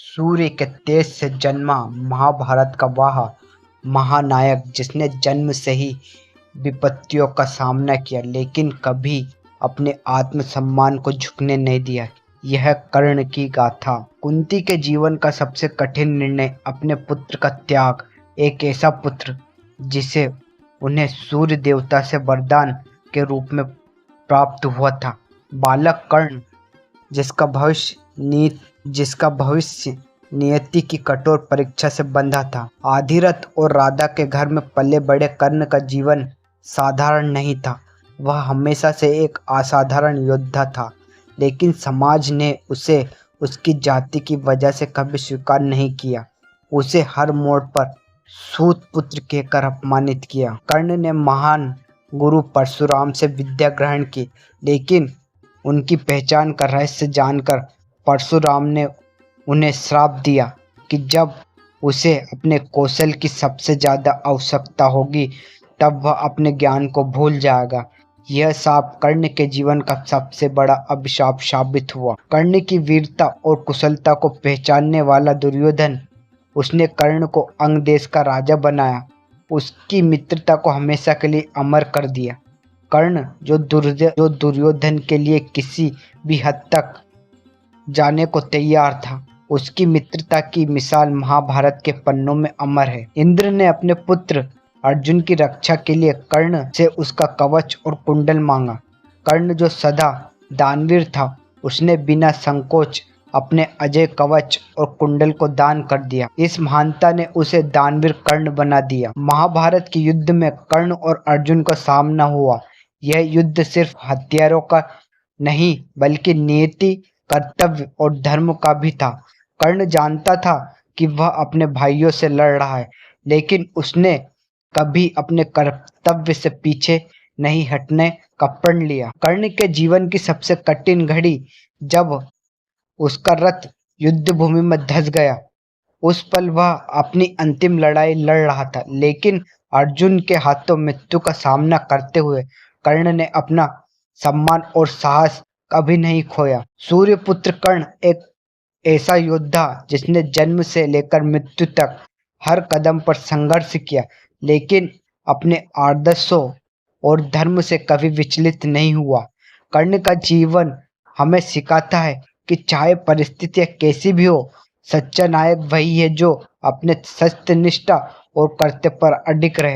सूर्य के तेज से जन्मा महाभारत का वह महानायक जिसने जन्म से ही विपत्तियों का सामना किया लेकिन कभी अपने आत्मसम्मान को झुकने नहीं दिया। यह कर्ण की गाथा। कुंती के जीवन का सबसे कठिन निर्णय अपने पुत्र का त्याग। एक ऐसा पुत्र जिसे उन्हें सूर्य देवता से वरदान के रूप में प्राप्त हुआ था। बालक कर्ण जिसका भविष्य नियति की कठोर परीक्षा से बंधा था। आधिरथ और राधा के घर में पले बड़े कर्ण का जीवन साधारण नहीं था। वह हमेशा से एक असाधारण योद्धा था, लेकिन समाज ने उसे उसकी जाति की वजह से कभी स्वीकार नहीं किया। उसे हर मोड़ पर सूत पुत्र कहकर अपमानित किया। कर्ण ने महान गुरु परशुराम से विद्या ग्रहण की, लेकिन उनकी पहचान का रहस्य जानकर परशुराम ने उन्हें श्राप दिया कि जब उसे अपने कौशल की सबसे ज्यादा आवश्यकता होगी तब वह अपने ज्ञान को भूल जाएगा। यह शाप कर्ण के जीवन का सबसे बड़ा अभिशाप साबित हुआ। कर्ण की वीरता और कुशलता को पहचानने वाला दुर्योधन, उसने कर्ण को अंग देश का राजा बनाया, उसकी मित्रता को हमेशा के लिए अमर कर दिया। कर्ण जो दुर्योधन के लिए किसी भी हद तक जाने को तैयार था, उसकी मित्रता की मिसाल महाभारत के पन्नों में अमर है। इंद्र ने अपने पुत्र अर्जुन की रक्षा के लिए कर्ण से उसका कवच और कुंडल मांगा। कर्ण जो सदा दानवीर था, उसने बिना संकोच अपने अजय कवच और कुंडल को दान कर दिया। इस महानता ने उसे दानवीर कर्ण बना दिया। महाभारत के युद्ध में कर्ण और अर्जुन का सामना हुआ। यह युद्ध सिर्फ हथियारों का नहीं बल्कि नीति, कर्तव्य और धर्म का भी था। कर्ण जानता था कि वह अपने भाइयों से लड़ रहा है, लेकिन उसने कभी अपने कर्तव्य से पीछे नहीं हटने का प्रण लिया। कर्ण के जीवन की सबसे कठिन घड़ी जब उसका रथ युद्ध भूमि में धंस गया। उस पल वह अपनी अंतिम लड़ाई लड़ रहा था, लेकिन अर्जुन के हाथों मृत्यु का सामना करते हुए कर्ण ने अपना सम्मान और साहस कभी नहीं खोया। सूर्यपुत्र कर्ण एक ऐसा योद्धा जिसने जन्म से लेकर मृत्यु तक हर कदम पर संघर्ष किया, लेकिन अपने आदर्शों और धर्म से कभी विचलित नहीं हुआ। कर्ण का जीवन हमें सिखाता है कि चाहे परिस्थितियां कैसी भी हो, सच्चा नायक वही है जो अपने सत्यनिष्ठा और कर्तव्य पर अडिग रहे।